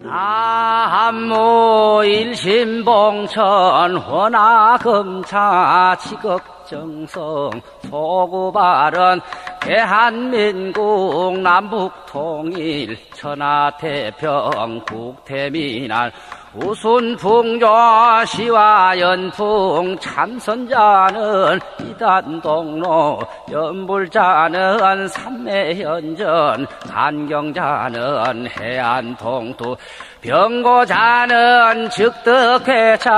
남무 일심봉천 헌화금차 지극정성 소구발언 대한민국 남북통일 천하태평 국태민안 우순풍조 시와연풍 참선자는 이단동로 연불자는 삼매현전 간경자는 해안통투 병고자는 즉득회차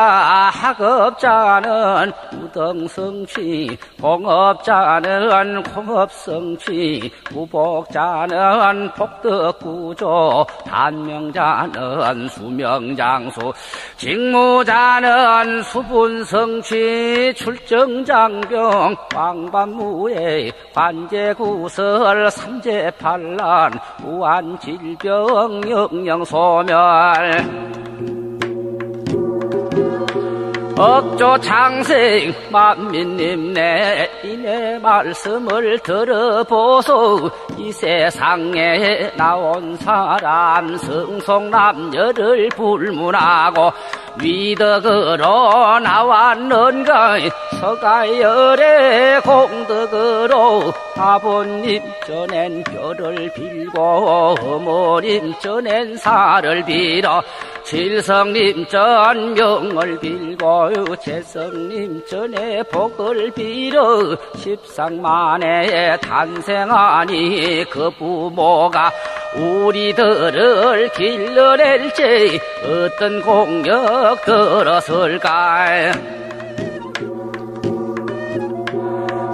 학업자는 우등성취 공업자는 공업성취 무복자는 복덕구조 단명자는 수명장수 직무자는 수분성취 출정장병 왕반무예 관제구설 삼재팔란 우한질병 영영소멸 억조 창생 만민님 내 이내 말씀을 들어보소. 이 세상에 나온 사람 성송남녀를 불문하고 위덕으로 나왔는가 서가열의 공덕으로 아버님 전엔 별을 빌고 어머님 전엔 살을 빌어 칠성님 전 명을 빌고 재성님 전에 복을 빌어 십상만에 탄생하니 그 부모가 우리들을 길러낼지 어떤 공력 들었을까.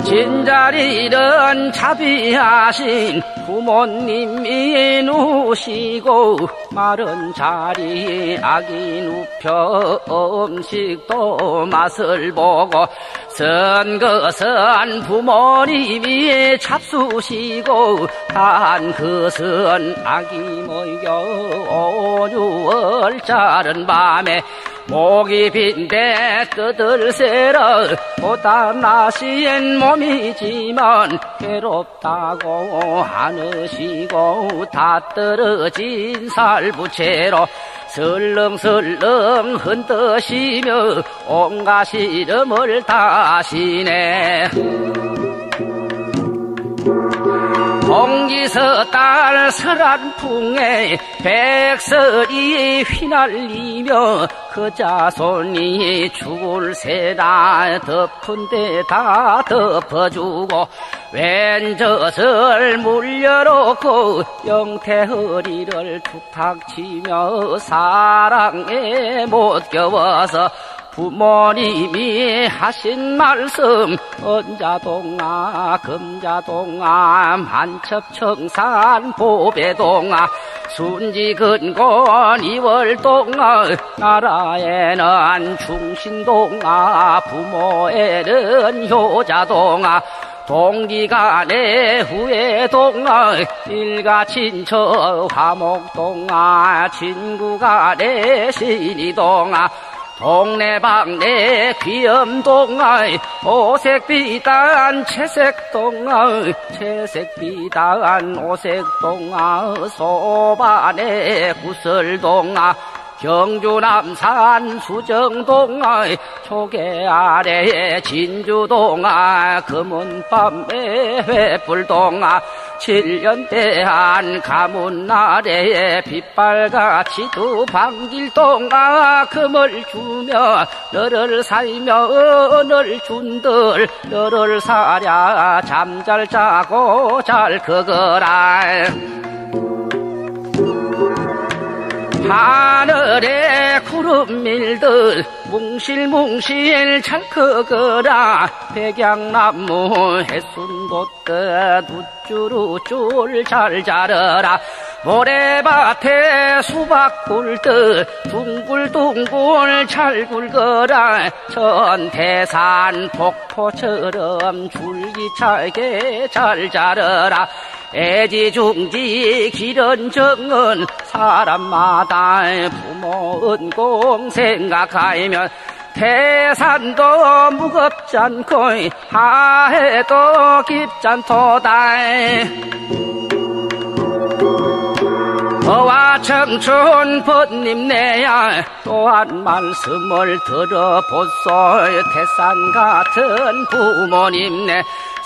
진자리는 자비하신 부모님이 누시고 마른 자리 아기 눕혀 음식도 맛을 보고 선 것은 부모님이 잡수시고 단 것은 아기 먹여 5, 6월 자른 밤에 목이 빈데 뜯을 새러 보다 나신 몸이지만 괴롭다고 안으시고 다 떨어진 살부채로 설렁설렁 흔드시며 온갖 시름을 다시네. 공기서 딸 설안풍에 백설이 휘날리며 그 자손이 죽을 새다 덮은 데 다 덮어주고 왼젖을 물려놓고 영태허리를 툭탁 치며 사랑에 못 겨워서 부모님이 하신 말씀 언자동아 금자동아 만첩청산 보배동아 순지근곤 이월동아 나라에는 충신동아 부모에는 효자동아 동기간에 후회동아 일가친척 화목동아 친구간에 신이동아 동네방네 귀염동아 오색비단 채색동아 채색비단 오색동아 소반에 구설동아 경주남산 수정동아 조개 아래 진주동아 금은밤에 횃불동아 7년대한 가문나래에 빛발같이 두 방길동아 금을 주며 너를 살며 너를 준들 너를 사랴 잠 잘 자고 잘 커거라. 하늘에 구름 밀들 뭉실뭉실 잘 커거라. 백양나무 해순꽃들 우쭈루쭈 잘 자라라. 모래밭에 수박굴들 둥글둥글 잘 굵어라. 전태산 폭포처럼 줄기차게 잘 자라라. 애지중지 기런정은 사람마다 부모 은공 생각하면 태산도 무겁지 않고 하해도 깊지 않도다. 어와 청춘 번님네야 또한 말씀을 들어보소. 태산 같은 부모님네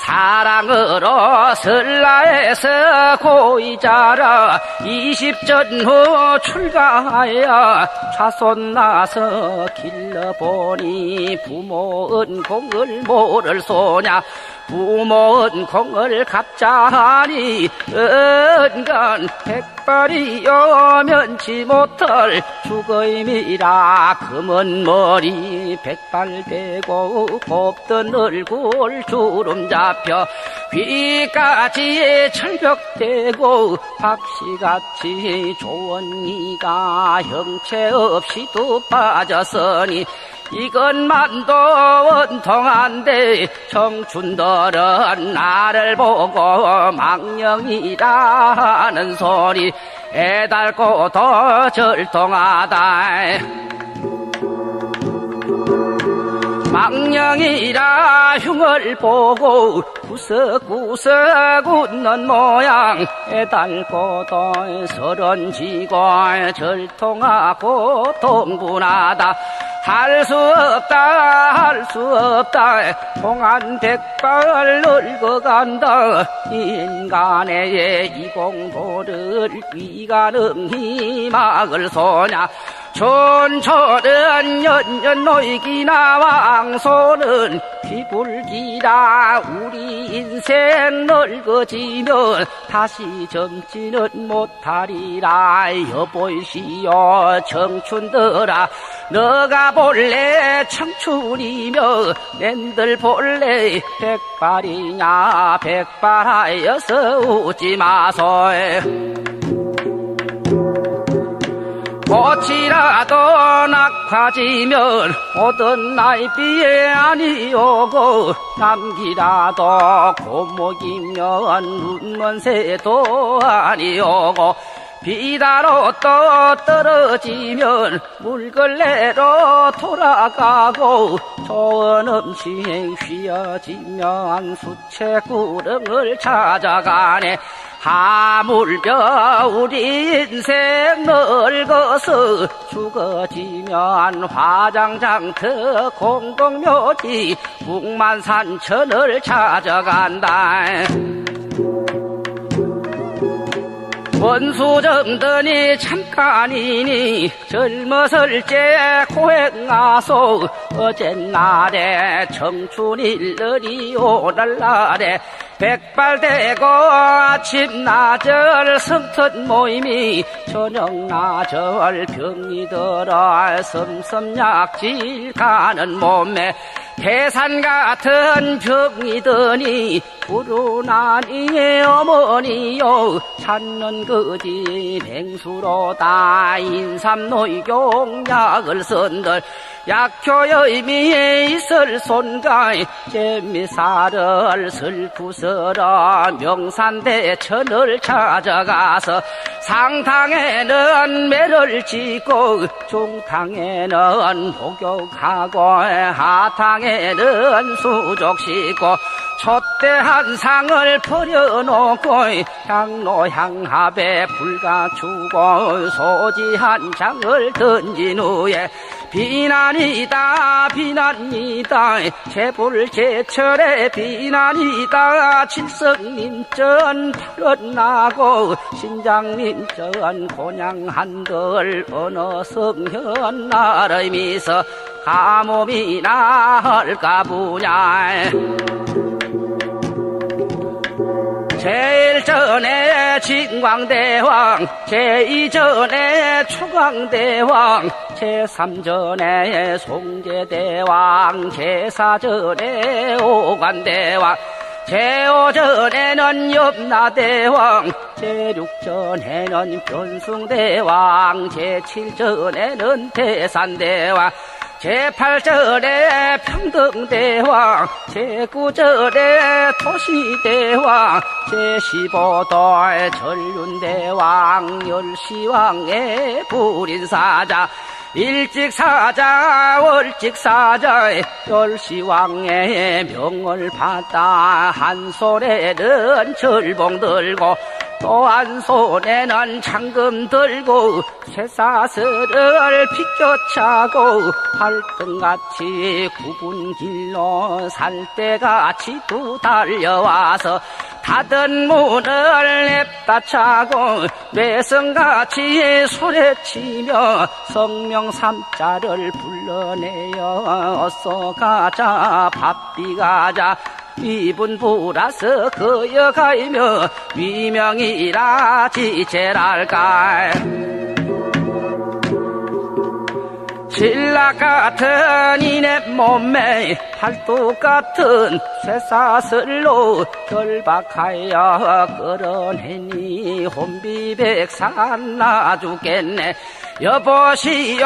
사랑으로 설라에서 고이 자라 20전 후 출가하여 좌손 나서 길러보니 부모 은공을 모를 소냐. 부모 은공을 갚자하니 은건 백발이요 면치 못할 죽어임이라. 금은 머리 백발되고 곱던 얼굴 주름 잡혀 귀까지 철벽되고 박씨같이 좋은 이가 형체 없이도 빠졌으니 이것만도 원통한데 청춘들은 나를 보고 망령이라는 소리 애달고 더 절통하다. 망령이라 흉을 보고 구석구석 웃는 모양 애달고도 서른지고 절통하고 동분하다. 할 수 없다 통한 백발 늙어간다. 인간의 이공도를 위가능히 막을 소냐. 촌철은 연연 노이기나 왕소는 귀불기라. 우리 인생 늙어지면 다시 젊지는 못하리라. 여보시오 청춘들아 너가 본래 청춘이며 낸들 본래 백발이냐. 백발하여서 웃지 마소. 꽃이라도 낙화지면 오던 나이비에 아니오고 남기라도 고목이면 눈먼 새도 아니오고 비다로 또 떨어지면 물걸레로 돌아가고 좋은 음식 휘어지면 수채구렁을 찾아가네. 하물며 우리 인생 늙어서 죽어지면 화장장터 공동묘지 북만산천을 찾아간다. 원수정더니 잠깐이니 젊었을 때 고행하소. 어젯날에 청춘일러리 오늘날에 백발되고 아침나절 성턴 모임이 저녁나절 병이 들어 섬섬약질 가는 몸에 태산 같은 병이 드니 부르나니 어머니요 찾는 거지 맹수로다. 인삼노이경약을 쓴들 약효여의미에 있을 손가에 재미살을 슬프서라. 명산대천을 찾아가서 상탕에는 매를 짓고 중탕에는 복욕하고 하탕에는 수족시고 촛대한 상을 버려놓고 향로 향합에 불 갖추고 소지 한 장을 던진 후에 비난이다 비난이다 재불제철의 비난이다. 칠성님전 팔언나고 신장님전 곤양 한들 어느 성현 나를 미서 가뭄이나 할까 보냐. 제일 전에 진광대왕, 제2전에 초광대왕, 제3전에 송제대왕, 제4전에 오관대왕, 제5전에는 염라대왕, 제6전에는 변승대왕, 제7전에는 대산대왕, 제8절에 평등대왕, 제9절에 도시대왕, 제15도에 전륜대왕, 열시왕의 불인사자, 일직사자 월직사자의 열시왕의 명을 받아 한 손에는 절봉 들고 또한 손에는 창금 들고 쇠사슬을 비껴차고 활등같이 굽은 길로 살대같이 두 달려와서 닫은 문을 냅다 차고 매성같이 소리치며 성명삼자를 불러내어 어서 가자 바삐 가자 이분 불아서 거여가이며 위명이라 지체랄까 신라 같은 이내 몸매 팔뚝 같은 쇠사슬로 결박하여 끌어내니 혼비백산 놔주겠네 여보시오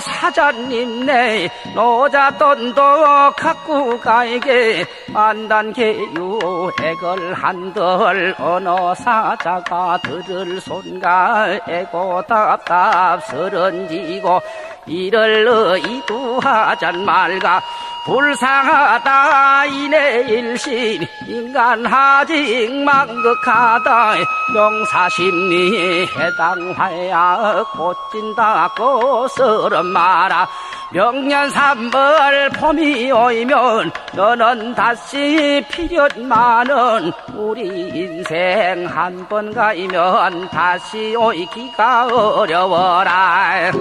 사장님네 노자돈도 갖고 가이게 만단계유 액을 한들 어느 사자가 들을 손가 애고 답답스런지고 이를 너희도 하잔 말가 불쌍하다 이내 일심 인간하직 망극하다 명사심리 해당하야 곧진다고 서름 마라 명년삼벌 봄이 오이면 너는 다시 필연 많은 우리 인생 한 번 가이면 다시 오이기가 어려워라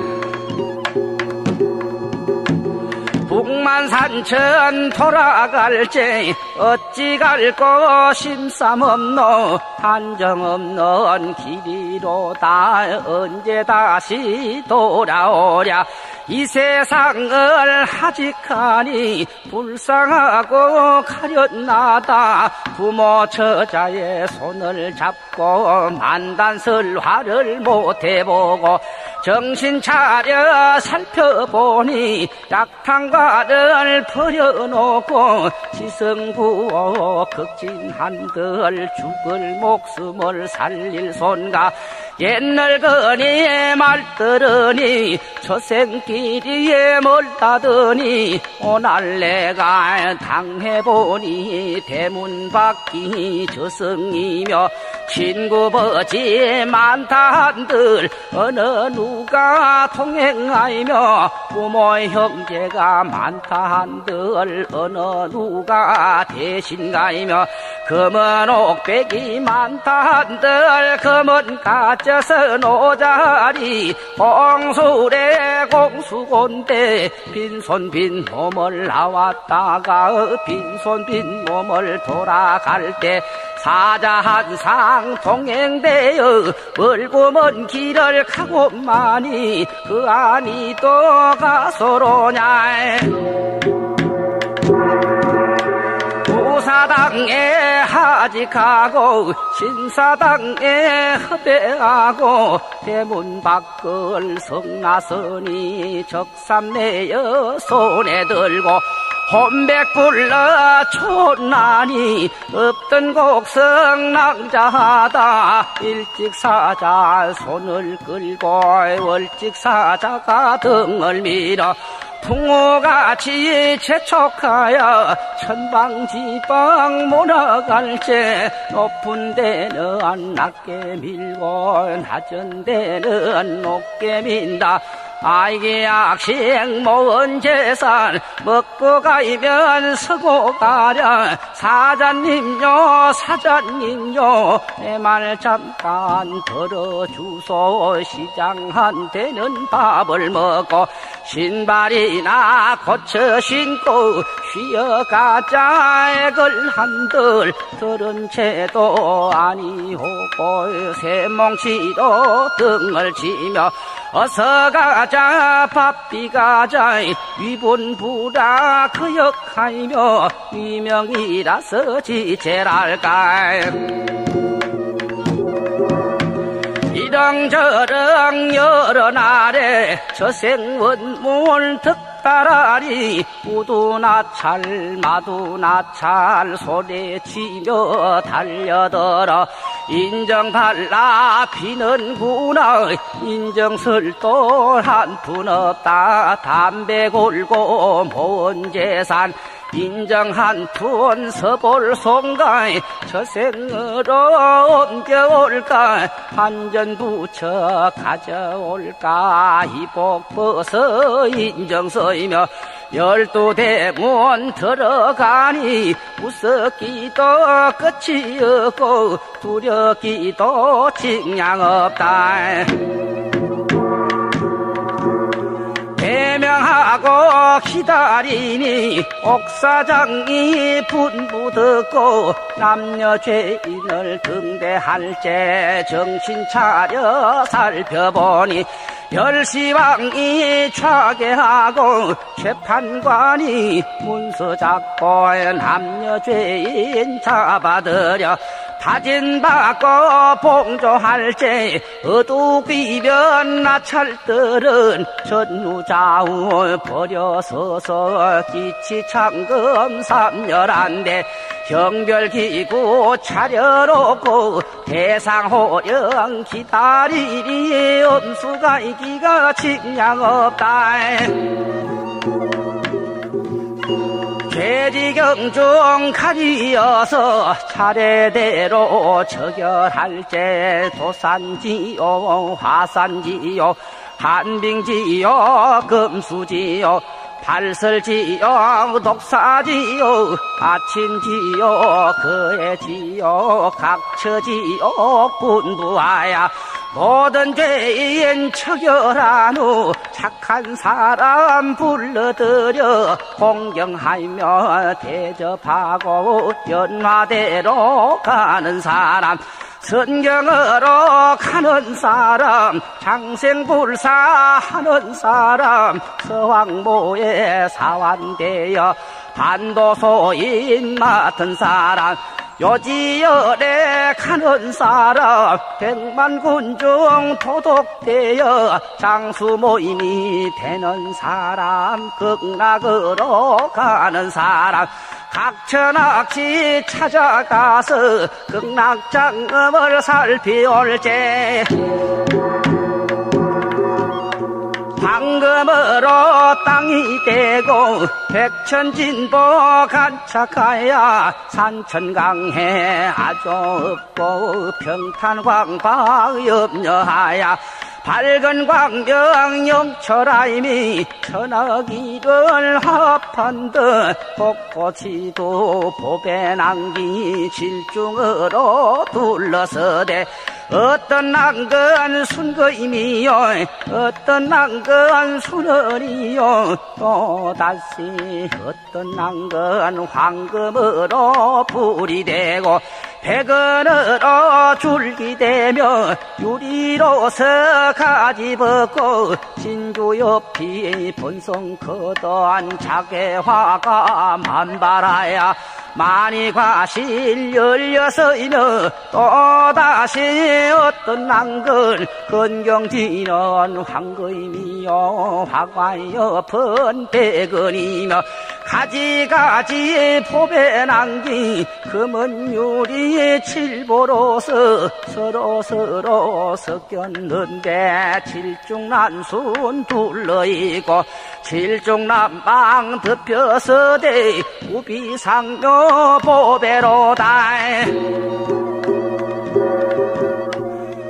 북만산천 돌아갈지 어찌 갈고 심삼 없노 한정 없는 길이로다 언제 다시 돌아오랴 이 세상을 하직하니 불쌍하고 가련나다 부모 처자의 손을 잡고 만단설화를 못해보고 정신 차려 살펴보니 약탕과를 버려놓고 지성구호 극진한들 죽을 목숨을 살릴 손가 옛날거니 말 들으니 저생길이에 멀다더니 오날 내가 당해보니 대문 밖이 저승이며 친구 버지 많다 한들 어느 누가 통행하이며 부모 형제가 많다 한들 어느 누가 대신가이며 검은 옥백이 많다 한들 검은 가짜서 노자리 공수래 공수곤대 빈손 빈 몸을 나왔다가 빈손 빈 몸을 돌아갈 때 사자 한 상 동행되어 멀고 먼 길을 가고만이 그 안이 또 가소로냐 부사당에 하직하고 신사당에 흡배하고 대문 밖을 성나서니 적삼내여 손에 들고 혼백 불러 촌나니 없던 곡성 낭자하다 일찍사자 손을 끌고 월찍사자가 등을 밀어 풍우같이 재촉하여 천방지방 몰아갈지 높은 데는 낮게 밀고 낮은 데는 높게 민다 아이게 악식 모은 재산 먹고 가이면 서고 가랴 사장님요 사장님요 내 말 잠깐 들어주소 시장한테는 밥을 먹고 신발이나 고쳐 신고 쉬어가자 액을 한들 들은 채도 아니오고 새몽치로 등을 치며 어서 가자 바삐 가자 위분부라 그역하이며 위명이라서 지체랄까 이렁저렁 여러 날에 저생원문 득달아리 우두나찰 마두나찰 소리치며 달려들어 인정달라 피는구나 인정설도 한 푼 없다 담배 골고 모은 재산 인정한 푼 서볼송가에 저생으로 옮겨올까 한전부처 가져올까 이복 벗어 인정서이며 12대문 들어가니 무섭기도 끝이 없고 두렵기도 직량 없다. 대명하고 기다리니 옥사장이 분부 듣고 남녀 죄인을 등대할제 정신 차려 살펴보니 열시왕이 차계하고 재판관이 문서 잡고 남녀 죄인 잡아들여 다진받고 봉조할제 어두비변 나찰들은 전우좌우 버려서서 기치창금 3열한대 경별기구 차려놓고 대상호령 기다리리 엄수가이기가 직량 없다. 죄지경중 가리어서 차례대로 처결할제 도산지요 화산지요 한빙지요 금수지요 발설지요 독사지요 아침지요 거해지요 각처지요 군부하야 모든 죄인 처결한 후 착한 사람 불러들여 공경하며 대접하고 연화대로 가는 사람 선경으로 가는 사람 장생불사하는 사람 서왕모에 사완되어 반도소인 맡은 사람 요지열에 가는 사람 백만군중 도독되어 장수모임이 되는 사람 극락으로 가는 사람 각천악지 찾아가서 극락장엄을 살피올제 황금으로 땅이 되고 백천진보 간착하야 산천강해 아주 없고 평탄광광 염려하야 밝은 광명 영철하임이 천하기를 합한 듯 복고치도 보배낭기 질중으로 둘러서대 어떤 낭건 순거임이요 어떤 낭건 순월이요 또다시 어떤 낭건 황금으로 불이 되고 백은으로 줄기되며 유리로서 가지 벗고 진주옆이 본성 거대한 자개화가 만발하야 많이 과실 열려서이며 또다시 어떤 낭걸 건경지는 황금이요 화관옆은 백은이며 가지가지 포배낭기 금은 유리 칠보로서 서로 섞였는데 칠중난순 둘러있고 칠중난방 덮여서대 우비상묘 보배로다.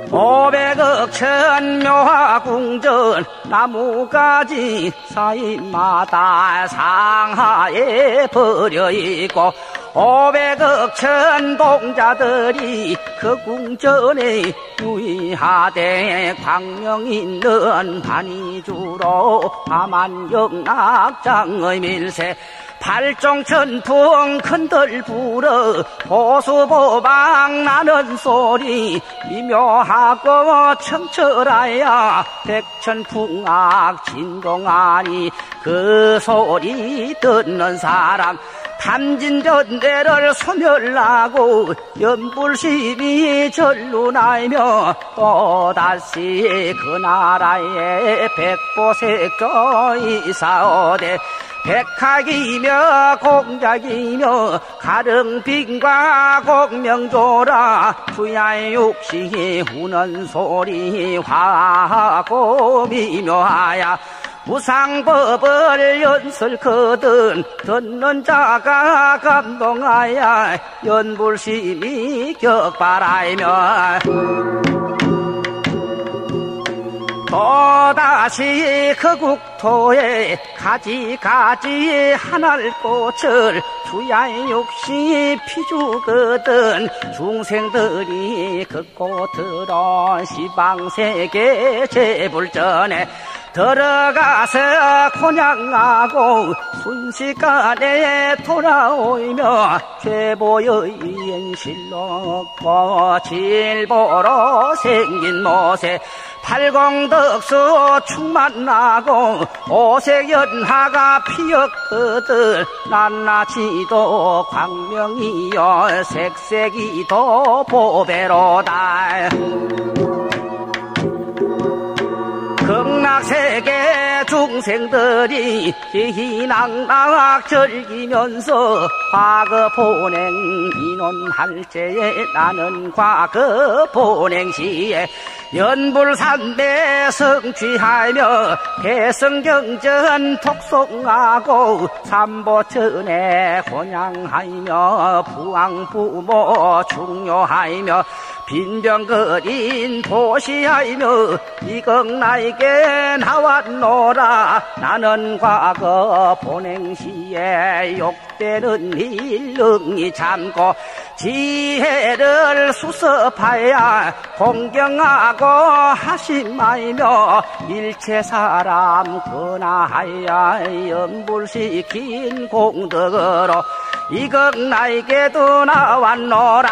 500억 천묘화궁전 나무가지 사이마다 상하에 버려있고 500억 천동자들이 그 궁전에 유의하되 광명 있는 반이주로 파만영락장의 밀세 팔종천풍 큰들 불어 호수보방 나는 소리 미묘하고 청철하야 백천풍악 진동하니 그 소리 듣는 사람 탐진전대를 소멸하고 연불심이 절루나이며 또다시 그 나라에 백보색조 이사오되 백학이며 공작이며 가릉빈과 공명조라 주야의 육시 우는 소리 화하고 미묘하야 무상법을 연설거든 듣는 자가 감동하여 연불심이 격발하며 또다시 그 국토에 가지가지 하늘꽃을 주야육시 피주거든 중생들이 그 꽃으로 시방세계 제불전에 들어가서 곤양하고 순식간에 돌아오며 죄보의 인실로 거칠보로 생긴 모세 팔공덕수 충만나고 오색연화가 피었거든 낱낱이도 광명이여 색색이도 보배로다 극락세계 중생들이 희낙낙 즐기면서 과거 보냉 인원할 때에 나는 과거 보냉 시에 연불산대 성취하며 대성경전 독송하고 삼보천에 곤양하며 부왕부모 중요하며 빈병거린 도시하며 이극나에게 나왔노라 나는 과거 보냉시에 욕되는 일 능히 참고 지혜를 수습하여 공경하고 하심하며 일체 사람 근하하여 연불시킨 공덕으로 이극나에게도 나왔노라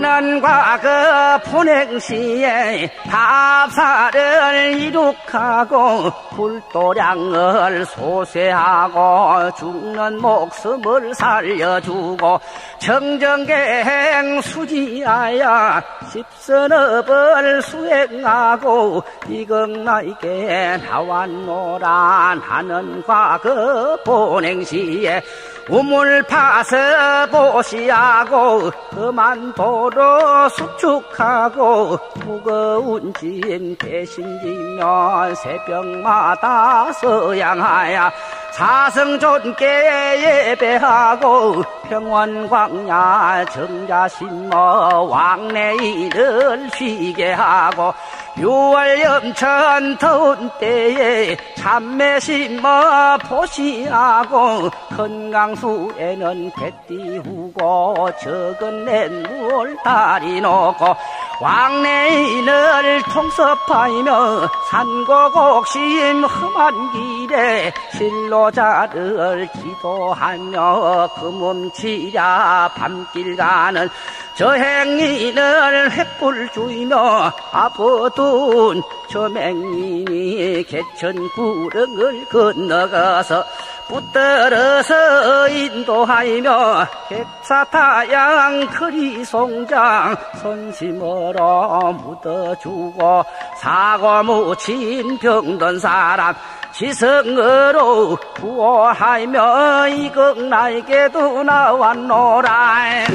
나는 과거 보냉시에 답사를 이룩하고 불도량을 소세하고 죽는 목숨을 살려주고 정정계행 수지하여 십선업을 수행하고 이극나에게 나왔노라 나는 과거 보냉시에 우물 파서 보시하고 험한 도로 수축하고 무거운 짐 대신 지며 새벽마다 서양하여 사성존께 예배하고 평원광야 정자심어 왕래일을 쉬게 하고 6월 염천 더운 때에 참매 심어 보시하고 건강수에는 뱃띠우고 적은 냇물 다리 놓고 왕래인을 통섭하며 산고곡심 험한 길에 실로자를 기도하며 금음치랴 밤길 가는 저행인을 횃불 주이며 아버둔 저맹인이 개천구릉을 건너가서 붙들어서 인도하며 객사타양 크리송장 선심으로 묻어주고 사고 묻힌 병든 사람 지성으로 구호하며 이극나에게도 나왔노라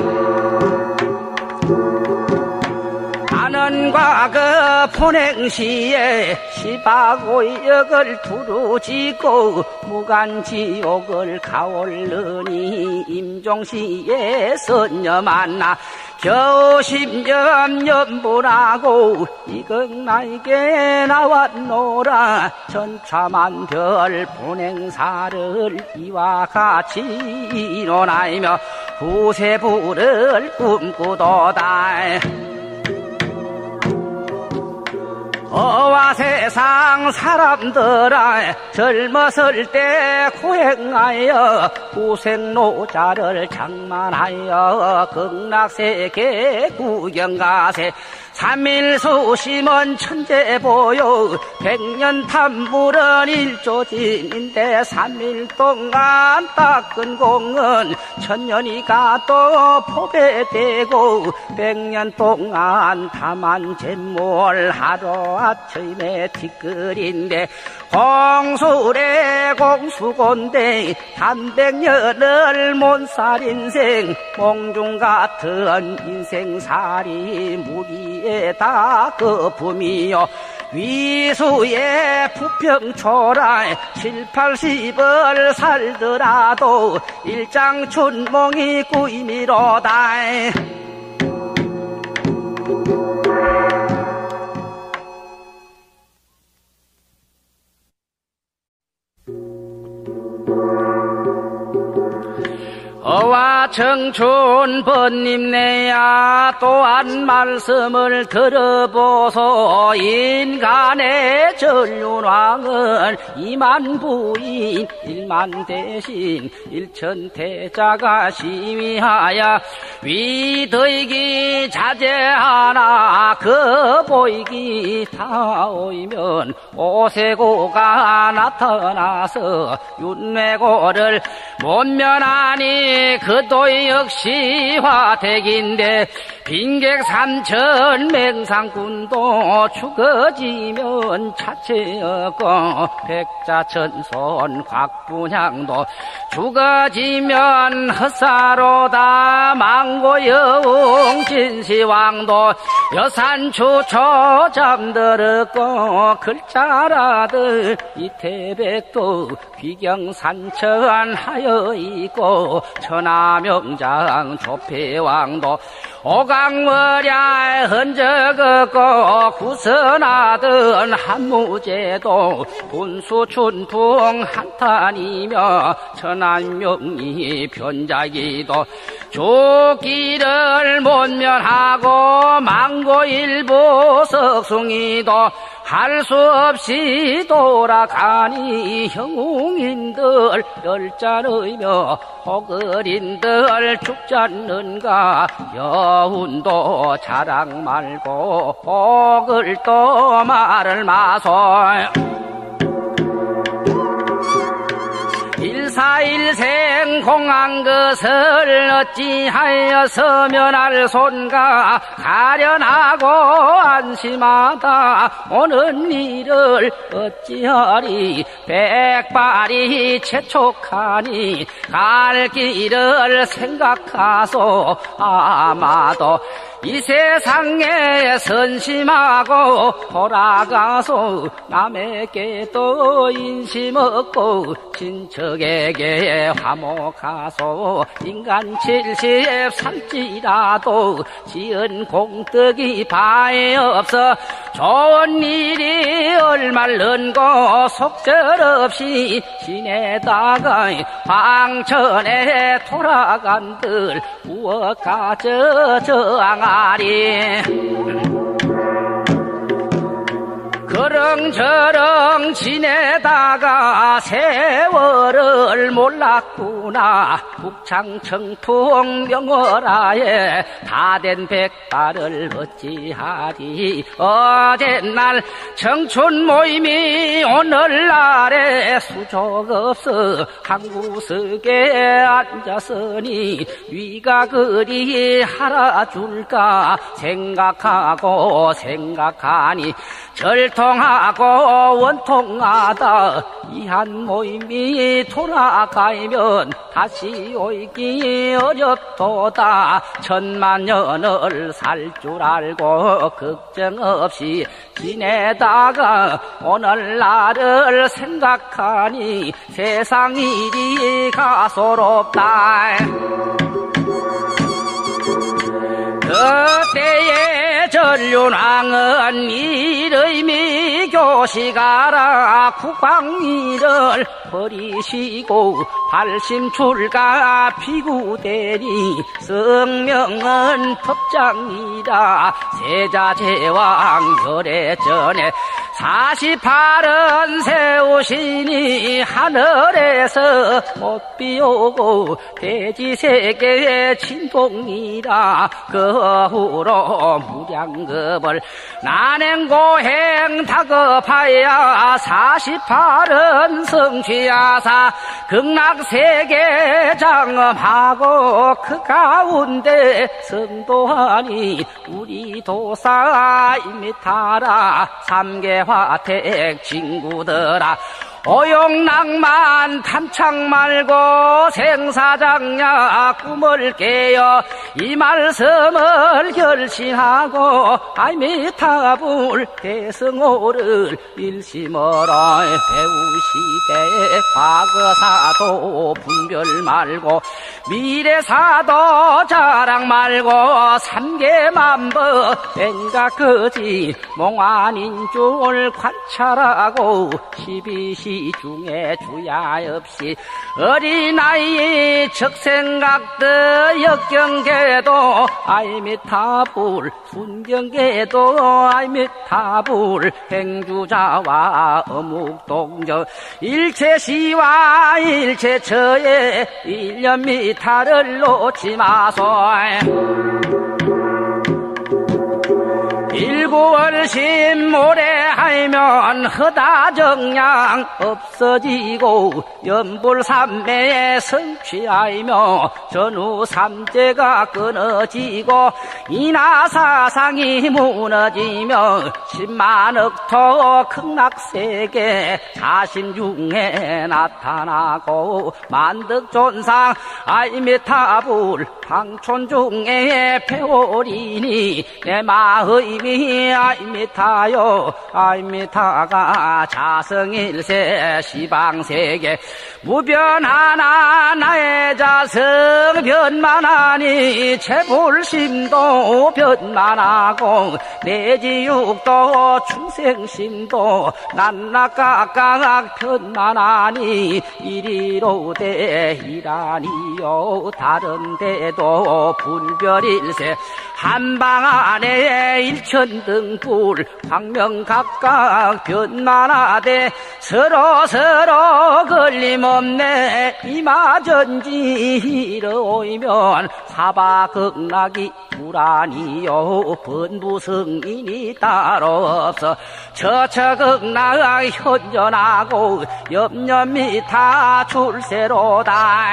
나는 과거 보냉시에 시바고역을 두루지고 무간지옥을 가올르니 임종시에 선녀 만나 겨우 10년 연분하고 이극나에게 나왔노라 천차만별 보냉사를 이와 같이 일어나며 후세부를 꿈꾸도다 어와 세상 사람들아 젊었을 때 고행하여 후생노자를 장만하여 극락세계 구경가세 3일 수심은 천재보여 100년 탐물은 일조진인데 3일 동안 닦은 공은 천년이 가도 포배되고 100년 동안 탐한 잿물 하루아침에 티끌인데 공술의 공수곤대 단백년을 못 살 인생 몽중 같은 인생살이 무리에다 거품이요 위수의 부평초라에 7,80을 살더라도 일장춘몽이 꾸이미로다. 어와 청춘 번님네야 또한 말씀을 들어보소. 인간의 전륜왕은 2만 부인 1만 대신 1천대자가 시위하여 위더이기 자제하나 그 보이기 다오이면 오세고가 나타나서 윤회고를 못 면하니 그도 역시 화택인데 빈객 3천 맹상군도 죽어지면 차체였고 백자천손 곽분향도 죽어지면 헛사로다. 망고여웅 진시황도 여산추초 잠들었고 글자라들 이태백도 귀경산천 하여 있고 천하명장 조폐왕도 오강머리에 흔적없고 구선하던 한무제도 분수춘풍 한탄이며 천안명이 변자기도 죽기를 못 면하고 망고일부 석숭이도 할 수 없이 돌아가니 형웅인들 열잔의며 호걸인들 죽지 않는가. 여운도 자랑 말고 호걸 또 말을 마소. 일사일생 공한 것을 어찌하여 서면할 손가. 가련하고 안심하다 오는 일을 어찌하리. 백발이 재촉하니 갈 길을 생각하소. 아마도 이 세상에 선심하고 돌아가서 남에게도 인심 없고 친척에게 화목하소. 인간 70 살지라도 지은 공덕이 바에 없어 좋은 일이 얼마는고 속절없이 지내다가 황천에 돌아간들 무엇가 저항하리. 그렁저렁 지내다가 세월을 몰랐구나. 북창청풍 명월하에 다 된 백발을 어찌하리. 어젯날 청춘 모임이 오늘날에 수족 없어 한 구석에 앉았으니 위가 그리 할아줄까 생각하고 생각하니 절통하고 원통하다. 이 한 모임이 돌아가면 다시 오기 어렵도다. 천만년을 살 줄 알고 걱정 없이 지내다가 오늘날을 생각하니 세상 일이 가소롭다. 그때의 전륜왕은 일의 미교시가라 국왕일을 버리시고 발심출가 피구대니 성명은 법장이라 세자제왕 열애전에 48은 세우시니 하늘에서 못 비오고 대지세계의 진동이라 그 후로 무량겁을 난행고행 다급하여 48은 성취하사 극락세계 장엄하고 그 가운데 성도하니 우리 도사 이미타라 3개 화택 친구들아 오용낭만 탐창 말고 생사장야 꿈을 깨어 이 말씀을 결심하고 아미타불 대승호를 일심어라 배우시되 과거사도 분별 말고 미래사도 자랑 말고 삼계만법 왠가거지 몽환인 줄 관찰하고 12시 중에 주야 없이 어린아이 적생각들 역경계도 아이미타불 순경계도 아이미타불 행주자와 어묵동정 일체시와 일체처에 일념미타를 놓지 마소 일구월심 모래하면 허다정량 없어지고 연불삼매에 성취하며 전후삼재가 끊어지고 인하사상이 무너지며 10만억토 극락세계 자심중에 나타나고 만득존상 아이미타불 방촌중에 배오리니 내 마음이 아이미타요 아이미타가 자성일세 시방세계 무변하나 나의 자성 변만하니 재불심도 변만하고 내지육도 충생심도 난락각각 변만하니 이리로되 이라니요 다른 데도 불별일세 한방 안에 일천등불 광명각각 변만하되 서로 걸림없네 이마전지 이러오면 사바극락이 불안이요 번부승인이 따로 없어 처처극락 현전하고 염려미타 출세로다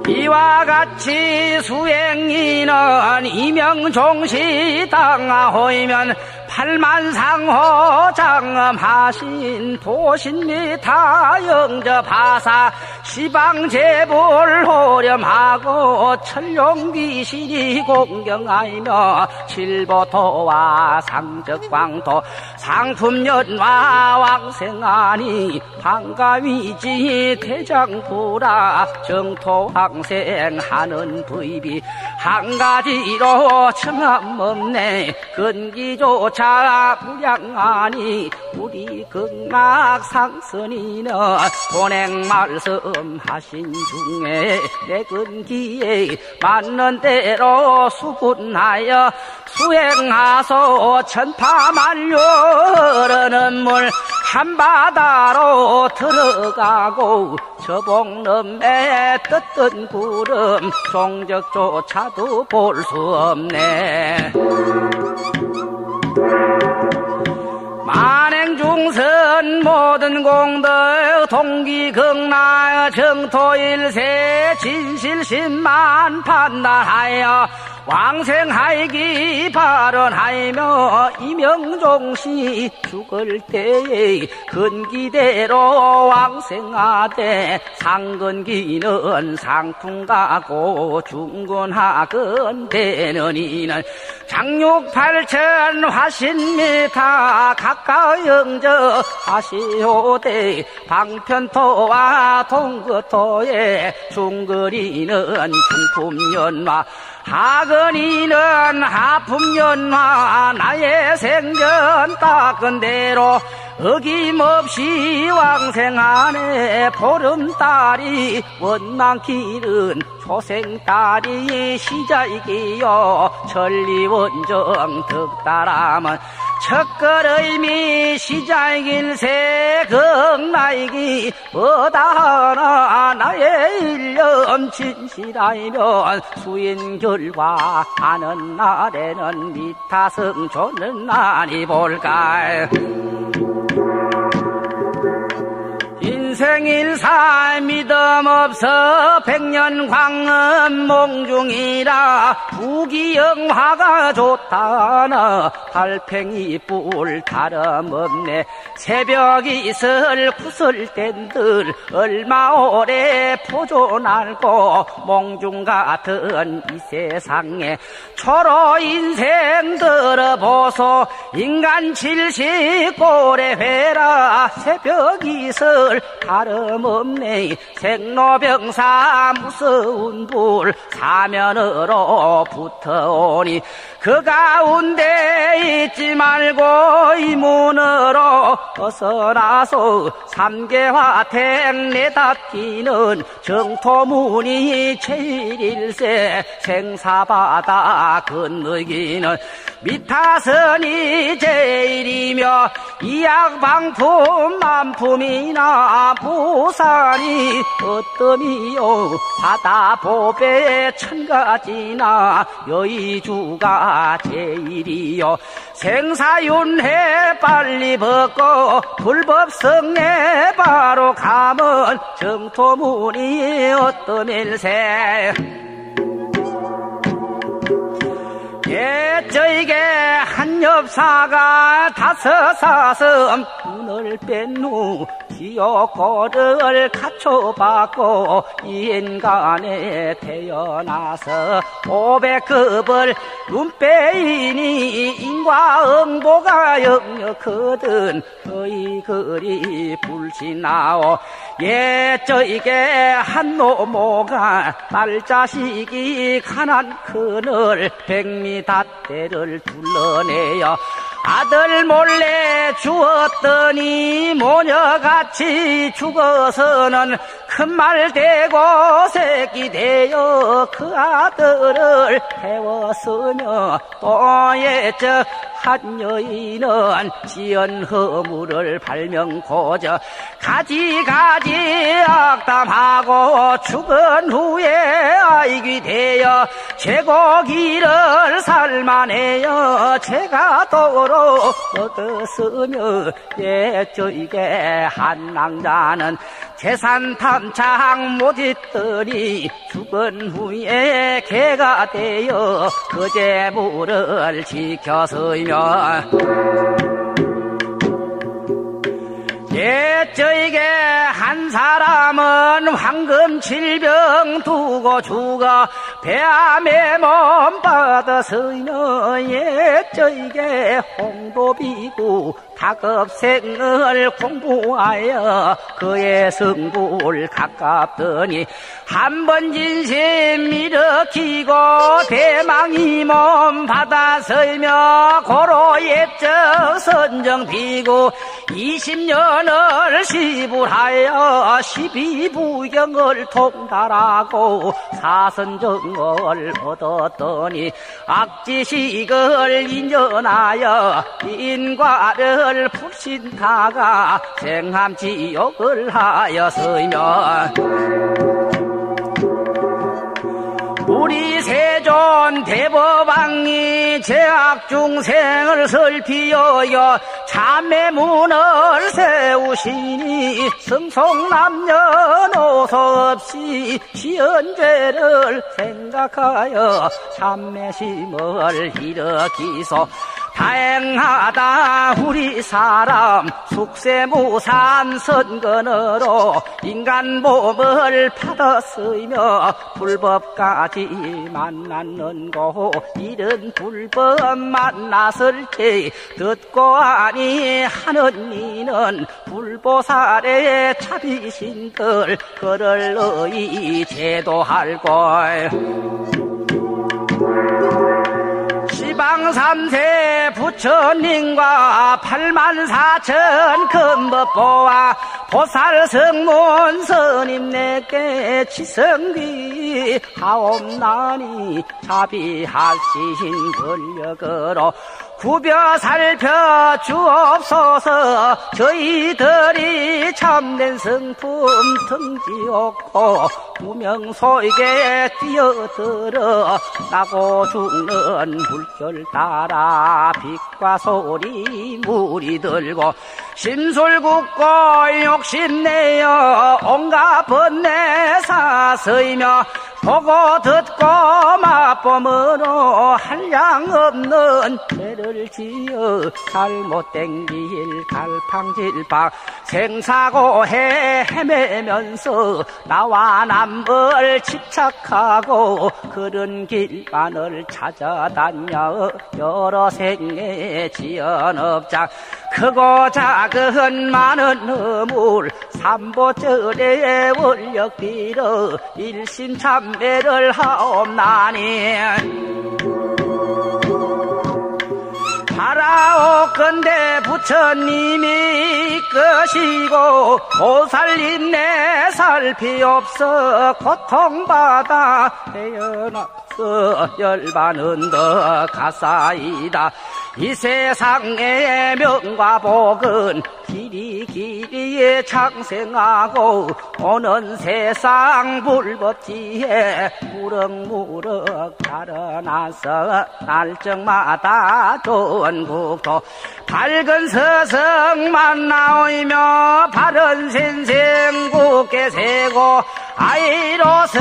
이와 같이 수행인은 이명종시 당하오면 팔만상호 장엄하신 도신미타 영접하사 시방제불 호렴하고 천룡귀신이 공경하며 칠보토와 상적광토 상품연화 왕생하니 방가위지 대장부라 정토왕생하는 부입이 한 가지로 청함없네 근기조차 무량하니 우리 극락 상선이는 본행 말씀하신 중에 내 근기에 맞는 대로 수분하여 수행하소 천파만류 흐르는 물 한바다로 들어가고 저복넘에 떴던 구름 종적조차도 볼 수 없네 만행중선 모든 공덕 동기극락 정토일세 진실심만 판단하여 왕생하이기 발언하며 이명종시 죽을 때에 근기대로 왕생하되 상근기는 상풍가고 중근하건 되는 이는 장육팔천 화신미타 가까영저 하시오되 방편토와 동거토에 중거리는 중품연화 하근이는 하품연화 나의 생전 닦은 대로 어김없이 왕생하네 보름달이 원망길은 초생달이 시자이기요 천리원정 덕다람은 첫걸음이 시자이길세 극나이기 어다하나 나의 일념 진실하이면 수인결과 하는 날에는 미타성조는 아니 볼까 인생 생일사 믿음 없어 백년광은 몽중이라 부귀영화가 좋다나 달팽이 뿔 다름없네. 새벽이 있을 구슬댄들 얼마 오래 포존알고 몽중 같은 이 세상에 초로 인생 들어보소. 인간 70골의 회라 새벽이 있을 다름없네. 생로병사 무서운 불 사면으로 붙어오니 그 가운데 있지 말고 이 문으로 벗어나서 삼계화택 내닫기는 정토문이 제일일세. 생사바다 건너기는 미타선이 제일이며 이약방품 만품이나 부산이 어떠미요. 바다보배 천가지나 여의주가 제일이요. 생사윤회 빨리 벗고 불법성에 바로 가면 정토문이 어떠밀세. 저에게 한 엽사가 5사슴 눈을 뺀 후 지옥고를 갖춰받고 인간에 태어나서 500급을 눈 빼이니 인과응보가 역력하든 너희 그리 불신나오. 저에게 한 노모가 딸자식이 가난 그늘 백미닷대를 둘러내어 아들 몰래 주었더니 모녀같이 죽어서는 큰 말 되고 새끼 되어 그 아들을 태웠으며 또 예적 한 여인은 지연 허물을 발명고저 가지가지 악담하고 죽은 후에 아이기 되어 제고기를 살만해요. 제가 도로 얻었으며 저에게 한 낭자는 재산 탐창 못했더니 죽은 후에 개가 되어 그 재물을 지켜서이며 저에게 한 사람은 황금 질병 두고 죽어 배암에 몸 받았으며 저에게 홍도비구 다급생을 공부하여 그의 성불 가깝더니 한 번 진심 일으키고 대망이 몸 받아서이며 고로 예적 선정 비고 20년을 시불하여 12부경을 통달하고 사선정을 얻었더니 악지식을 인연하여 인과를 불신타가 생함지옥을 하였으며 우리 세존 대법왕이 제악중생을 설피하여 참매문을 세우시니 성송남녀노소 없이 시연죄를 생각하여 참매심을 일으키소. 다행하다 우리 사람 숙세무산 선건으로 인간 몸을 받았으며 불법까지 만났는고 이런 불법 만났을 때 듣고 아니 하는 이는 불보살의 차비신들 그를 너희 제도할걸. 시방삼세 부처님과 84,000 금법보와 보살성문 스님 내게 지성귀 하옵나니 자비하신 권력으로 구벼 살펴 주옵소서. 저희들이 참된 성품 등지없고 무명소에게 뛰어들어 나고 죽는 물결 따라 빛과 소리 물이 들고 심술궂고 욕심내어 온갖 번뇌 사서이며 보고 듣고 맛보므로 한량 없는 죄를 지어 잘못된 길 갈팡질팡 생사고해 헤매면서 나와 남을 집착하고 그런 길만을 찾아다녀 여러 생애 지연업장 크고 작은 많은 허물 삼보절에 원력 빌어 일심참배를 하옵나니 바라옵건대 부처님이 것이고 보살님네 살피옵소. 고통받아 태어나서 열반은 더 가사이다. 이 세상의 명과 복은 길이에 창생하고 오는 세상 불법지에 무럭무럭 자라나서 날정마다 좋은 국토 밝은 서성만 나오며 바른 신생 굳게 세고 아이로서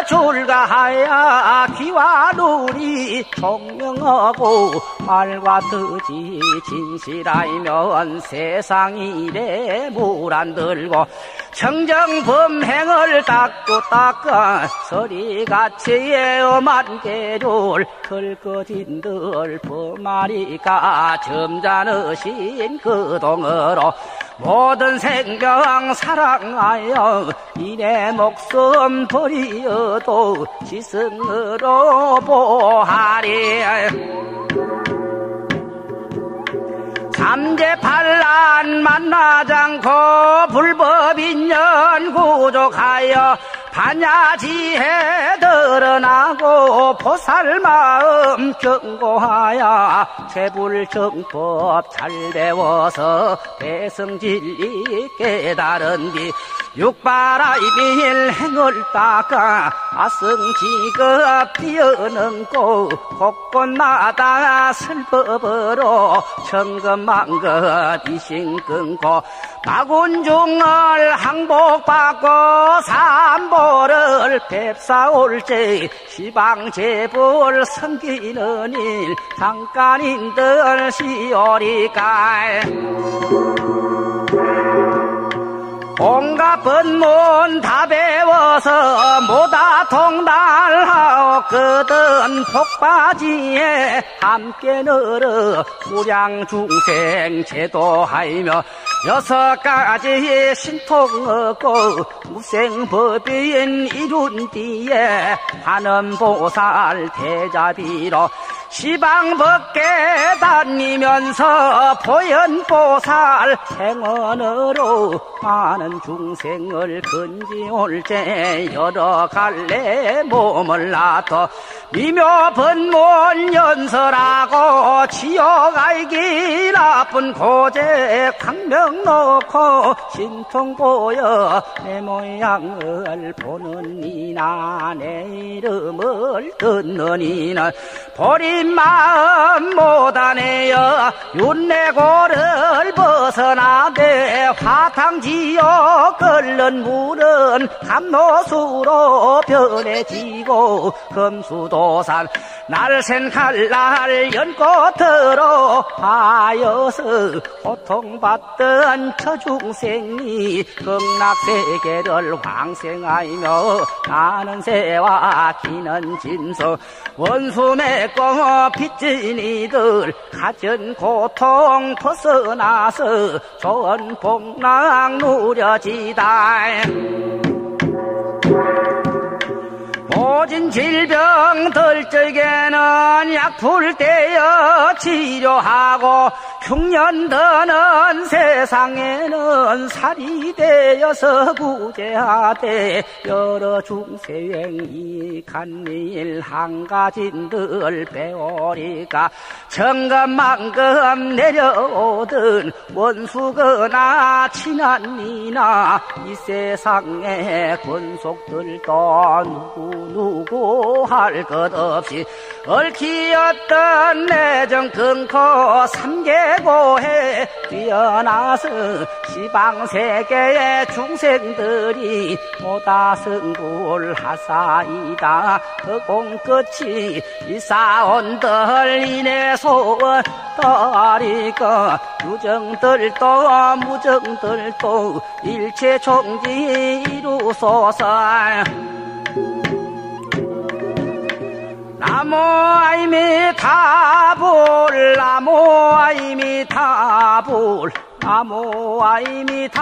출가하여 귀와 눈이 총명하고 말과 뜻이 진실하면 세상 일에 물 안 들고 청정범행을 닦고 닦아 서리같이의 엄한 계를 긁어진들 범하리까 점잖으신 그동으로 모든 생명 사랑하여 이내 목숨 버리어도 지승으로 보하리. 삼재팔란 만나지 않고 불법인연 구족하여 반야지혜 드러나고 보살마음 견고하여 재불정법 잘 배워서 배성진리 깨달은 뒤 육바라이밀 행을 닦아 아승지급 뛰어넘고 곳곳마다 설법으로 천금만것 이신 끊고 마군중을 항복받고 삼보를 뵙사올제 시방제불 섬기는 일 잠깐인들 시오리까 온갖 법문 다 배워서 모다 통달하옵거든 복바지에 함께 늘어 무량중생 제도하며 6가지 신통 얻고 무생법인 이룬 뒤에 하는보살 대자비로 시방법계 다니면서 보현보살 행원으로 많은 중생을 건지올 때 여러 갈래 몸을 놔둬 미묘번문 연설하고 지옥알기 나쁜 고제 광명 놓고 신통 보여 내 모양을 보는 이나 내 이름을 듣는 이는 버린 마음 못하네요. 윤내고를 벗어나되 화탕지옥 끓는 물은 감노수로 변해지고 금수도산 날샌 칼날 연꽃으로 하여서 고통받던 저중생이 극락세계를 황생하며 나는 새와 기는 짐승 원수 맺고 빚진 이들 가진 고통 벗어나서 좋은 복락 누려지다. 모진 질병들 적에는 약풀 떼어 치료하고 흉년드는 세상에는 살이 되어서 구제하되 여러 중세행이 간일 한가진들 배오리가 천금만금 내려오든 원수거나 친한이나 이 세상에 권속들도 누구 할 것 없이 얽히었던 내정 끊고 삼계고에 뛰어나서 시방세계의 중생들이 모다 승불하사이다. 그 공끝이 이사온들 이내 소원 떠리고 유정들도 무정들도 일체 총지 이루소서. 나모아이미타불 나모아이미타불 나모아이미타불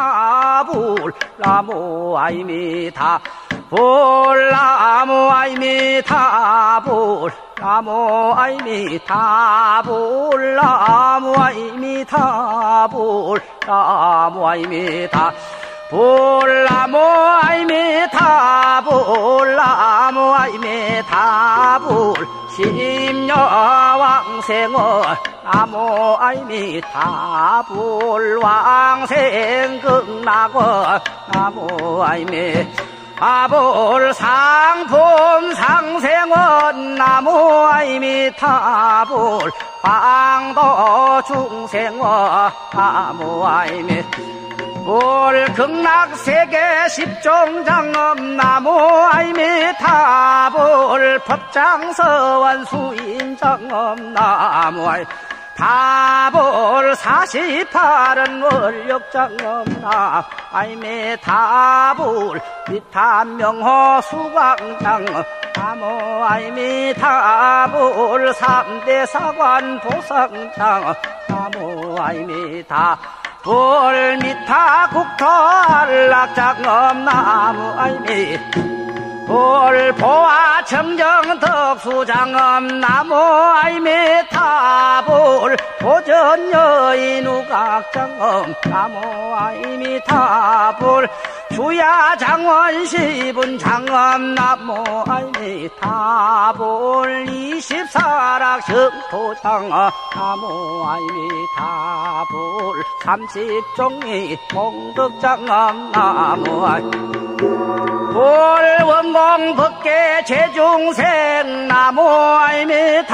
나모아이미타불 나모아이미타불 나모아이미타불 나모아이미타불 나모아이미타 불나무아이미타불 나무아이미타불 심여왕생은 나무아이미타불 왕생극나고 나무아이미타불 상품 상생은 나무아이미타불 광도 중생은 나무아이미타불 극락세계 십종장엄 나무아이미타불 법장서원 수인장엄 나무아이미타불 48은 원력장엄 나무아이미타불 비탄명호 수광장엄 나무아이미타불 3대 사관 보상장엄 나무아이미타불 불미타 국토 안락장엄 나무아이미불 보아 청정 덕수장엄 나무아이미타불 보전여인 우각장엄 나무아이미타불 주야 장원 시분장엄 나무아이미타불 24락 성토장엄 나무아이미타불 30종이 공덕장엄 나무아이미타불 원공 법계 제중생 나무아이미타불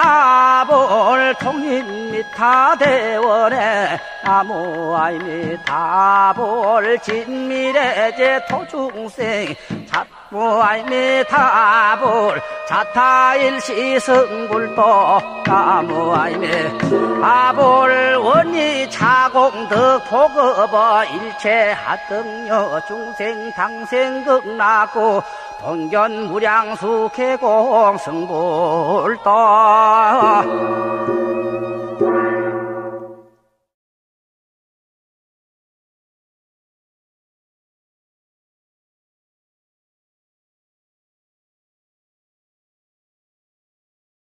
통인미타대원에 나무아이미타불 진미래제 토중생 나무아이미타불 자타일시 성불도 나무아이미타불 원리 차공덕 보급어 일체 하등여 중생 당생극나고 동견 무량수 계공 성불도